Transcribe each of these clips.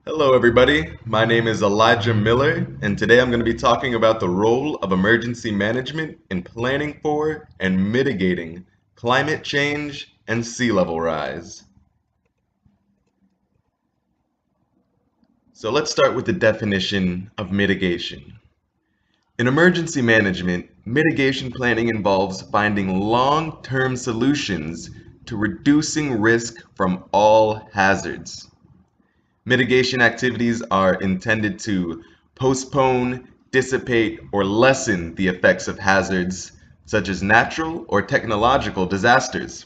Hello, everybody. My name is Elijah Miller, and today I'm going to be talking about the role of emergency management in planning for and mitigating climate change and sea level rise. So let's start with the definition of mitigation. In emergency management, mitigation planning involves finding long-term solutions to reducing risk from all hazards. Mitigation activities are intended to postpone, dissipate, or lessen the effects of hazards such as natural or technological disasters.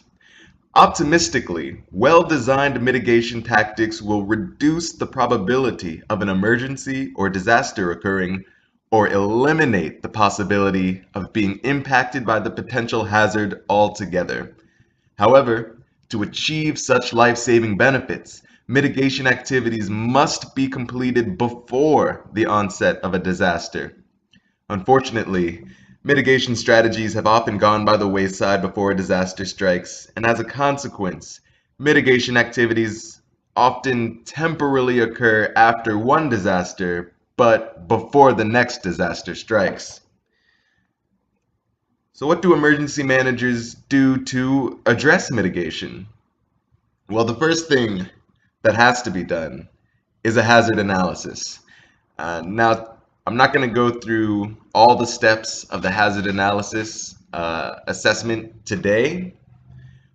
Optimistically, well-designed mitigation tactics will reduce the probability of an emergency or disaster occurring or eliminate the possibility of being impacted by the potential hazard altogether. However, to achieve such life-saving benefits, mitigation activities must be completed before the onset of a disaster. Unfortunately, mitigation strategies have often gone by the wayside before a disaster strikes, and as a consequence, mitigation activities often temporarily occur after one disaster, but before the next disaster strikes. So what do emergency managers do to address mitigation? Well, the first thing that has to be done is a hazard analysis. Now, I'm not going to go through all the steps of the hazard analysis assessment today,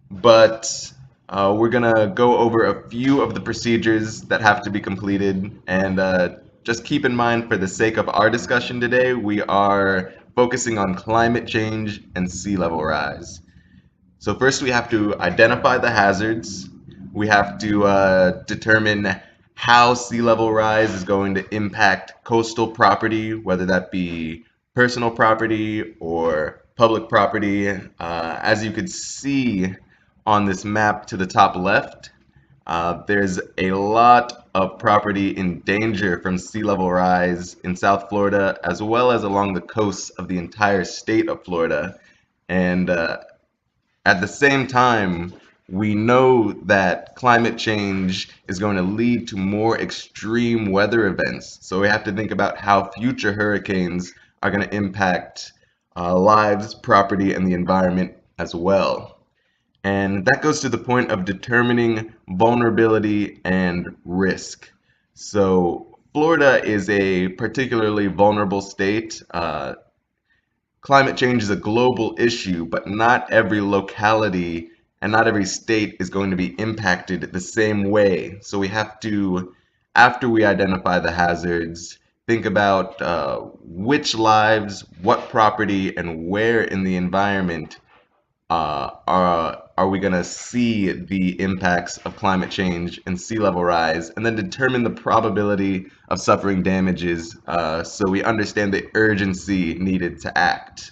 but we're going to go over a few of the procedures that have to be completed. And just keep in mind, for the sake of our discussion today, we are focusing on climate change and sea level rise. So first we have to identify the hazards. We have to determine how sea level rise is going to impact coastal property, whether that be personal property or public property. As you could see on this map to the top left, there's a lot of property in danger from sea level rise in South Florida, as well as along the coasts of the entire state of Florida. And at the same time, we know that climate change is going to lead to more extreme weather events. So we have to think about how future hurricanes are going to impact lives, property, and the environment as well. And that goes to the point of determining vulnerability and risk. So Florida is a particularly vulnerable state. Climate change is a global issue, but not every locality and not every state is going to be impacted the same way. So we have to, after we identify the hazards, think about which lives, what property, and where in the environment are we going to see the impacts of climate change and sea level rise, and then determine the probability of suffering damages so we understand the urgency needed to act.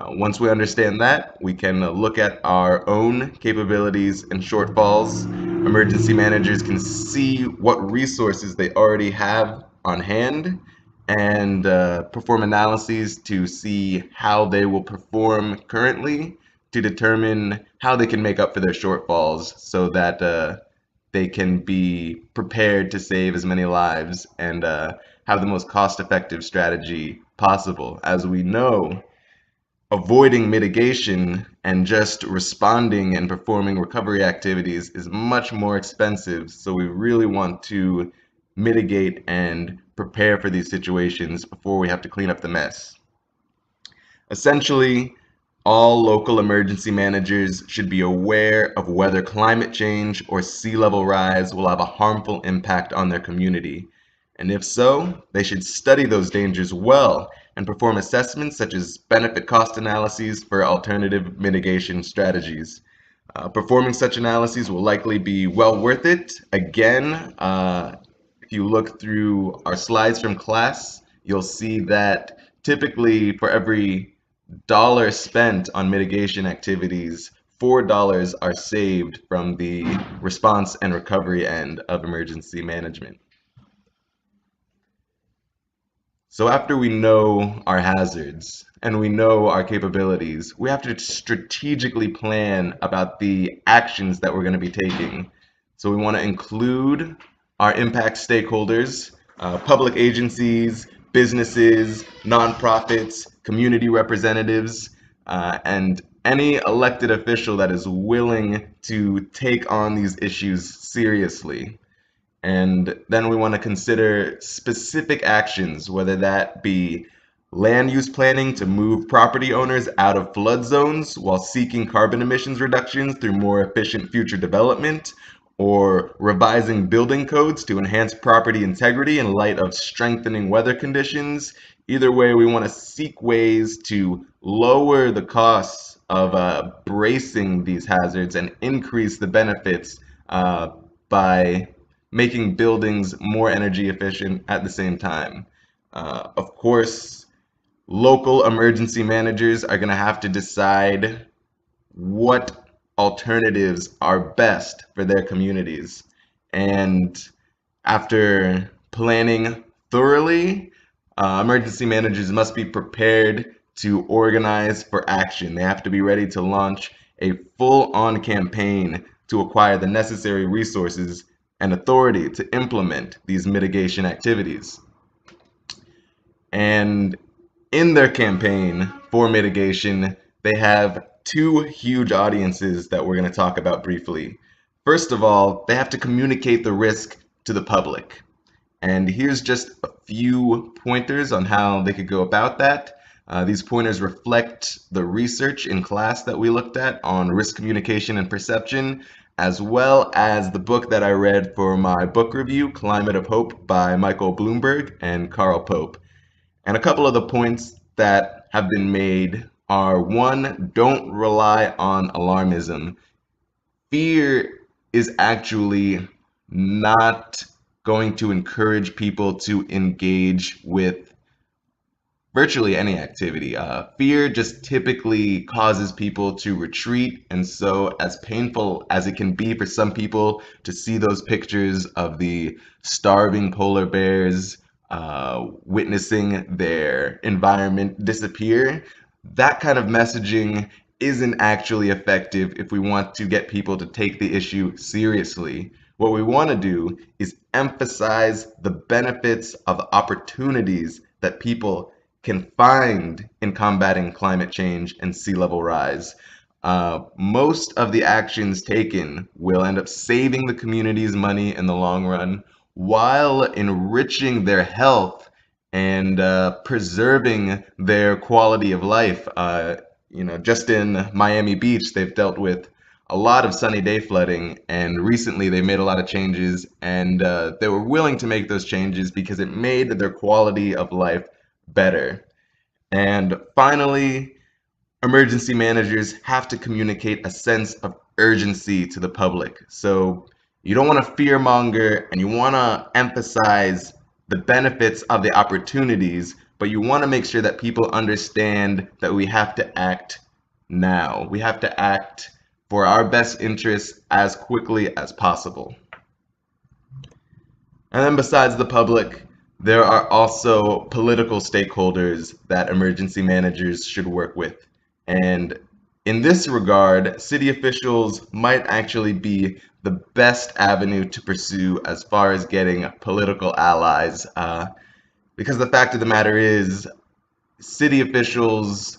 Once we understand that, we can look at our own capabilities and shortfalls. Emergency managers can see what resources they already have on hand and perform analyses to see how they will perform currently to determine how they can make up for their shortfalls so that they can be prepared to save as many lives and have the most cost-effective strategy possible. As we know, avoiding mitigation and just responding and performing recovery activities is much more expensive. So we really want to mitigate and prepare for these situations before we have to clean up the mess. Essentially, all local emergency managers should be aware of whether climate change or sea level rise will have a harmful impact on their community. And if so, they should study those dangers well and perform assessments such as benefit cost analyses for alternative mitigation strategies. Performing such analyses will likely be well worth it. Again, if you look through our slides from class, you'll see that typically for every dollar spent on mitigation activities, $4 are saved from the response and recovery end of emergency management. So after we know our hazards and we know our capabilities, we have to strategically plan about the actions that we're going to be taking. So we want to include our impact stakeholders, public agencies, businesses, nonprofits, community representatives, and any elected official that is willing to take on these issues seriously. And then we want to consider specific actions, whether that be land use planning to move property owners out of flood zones while seeking carbon emissions reductions through more efficient future development, or revising building codes to enhance property integrity in light of strengthening weather conditions. Either way, we want to seek ways to lower the costs of bracing these hazards and increase the benefits by making buildings more energy efficient at the same time. Of course, local emergency managers are going to have to decide what alternatives are best for their communities. And after planning thoroughly, emergency managers must be prepared to organize for action. They have to be ready to launch a full-on campaign to acquire the necessary resources and authority to implement these mitigation activities. And in their campaign for mitigation, they have two huge audiences that we're going to talk about briefly. First of all, they have to communicate the risk to the public. And here's just a few pointers on how they could go about that. These pointers reflect the research in class that we looked at on risk communication and perception, as well as the book that I read for my book review, Climate of Hope by Michael Bloomberg and Carl Pope. And a couple of the points that have been made are: one, don't rely on alarmism. Fear is actually not going to encourage people to engage with virtually any activity. Fear just typically causes people to retreat, and so as painful as it can be for some people to see those pictures of the starving polar bears witnessing their environment disappear, that kind of messaging isn't actually effective if we want to get people to take the issue seriously. What we want to do is emphasize the benefits of the opportunities that people can find in combating climate change and sea level rise. Most of the actions taken will end up saving the community's money in the long run, while enriching their health and preserving their quality of life. Just in Miami Beach, they've dealt with a lot of sunny day flooding, and recently they made a lot of changes, and they were willing to make those changes because it made their quality of life better. And finally, emergency managers have to communicate a sense of urgency to the public. So you don't want to fearmonger, and you want to emphasize the benefits of the opportunities, but you want to make sure that people understand that we have to act now. We have to act for our best interests as quickly as possible. And then besides the public, there are also political stakeholders that emergency managers should work with. And in this regard, city officials might actually be the best avenue to pursue as far as getting political allies. Because the fact of the matter is, city officials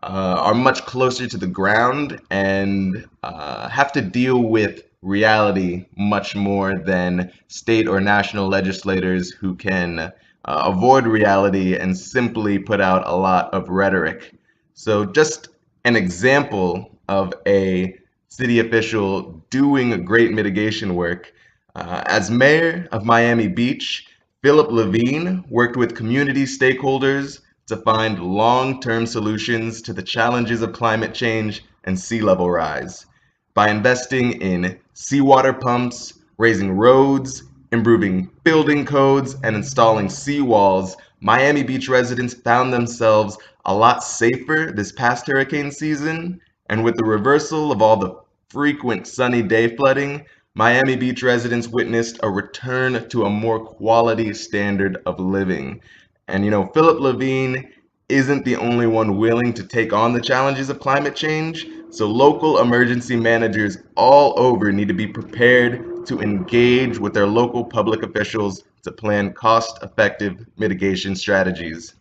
are much closer to the ground and have to deal with reality much more than state or national legislators who can avoid reality and simply put out a lot of rhetoric. So just an example of a city official doing great mitigation work. As mayor of Miami Beach, Philip Levine worked with community stakeholders to find long-term solutions to the challenges of climate change and sea level rise. By investing in seawater pumps, raising roads, improving building codes, and installing seawalls, Miami Beach residents found themselves a lot safer this past hurricane season. And with the reversal of all the frequent sunny day flooding, Miami Beach residents witnessed a return to a more quality standard of living. And Philip Levine isn't the only one willing to take on the challenges of climate change. So local emergency managers all over need to be prepared to engage with their local public officials to plan cost-effective mitigation strategies.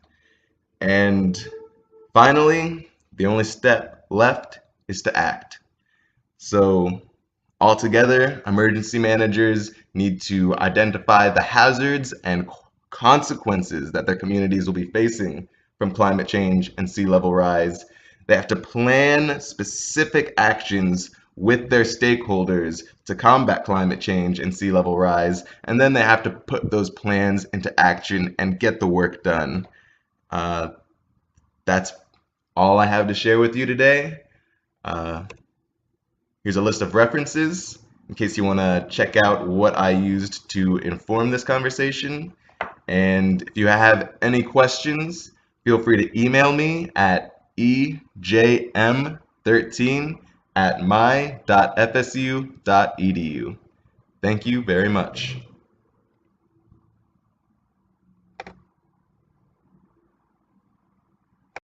And finally, the only step left is to act. So altogether, emergency managers need to identify the hazards and consequences that their communities will be facing from climate change and sea level rise. They have to plan specific actions with their stakeholders to combat climate change and sea level rise, and then they have to put those plans into action and get the work done. That's all I have to share with you today. Here's a list of references in case you want to check out what I used to inform this conversation. And if you have any questions, feel free to email me at ejm13@my.fsu.edu. Thank you very much.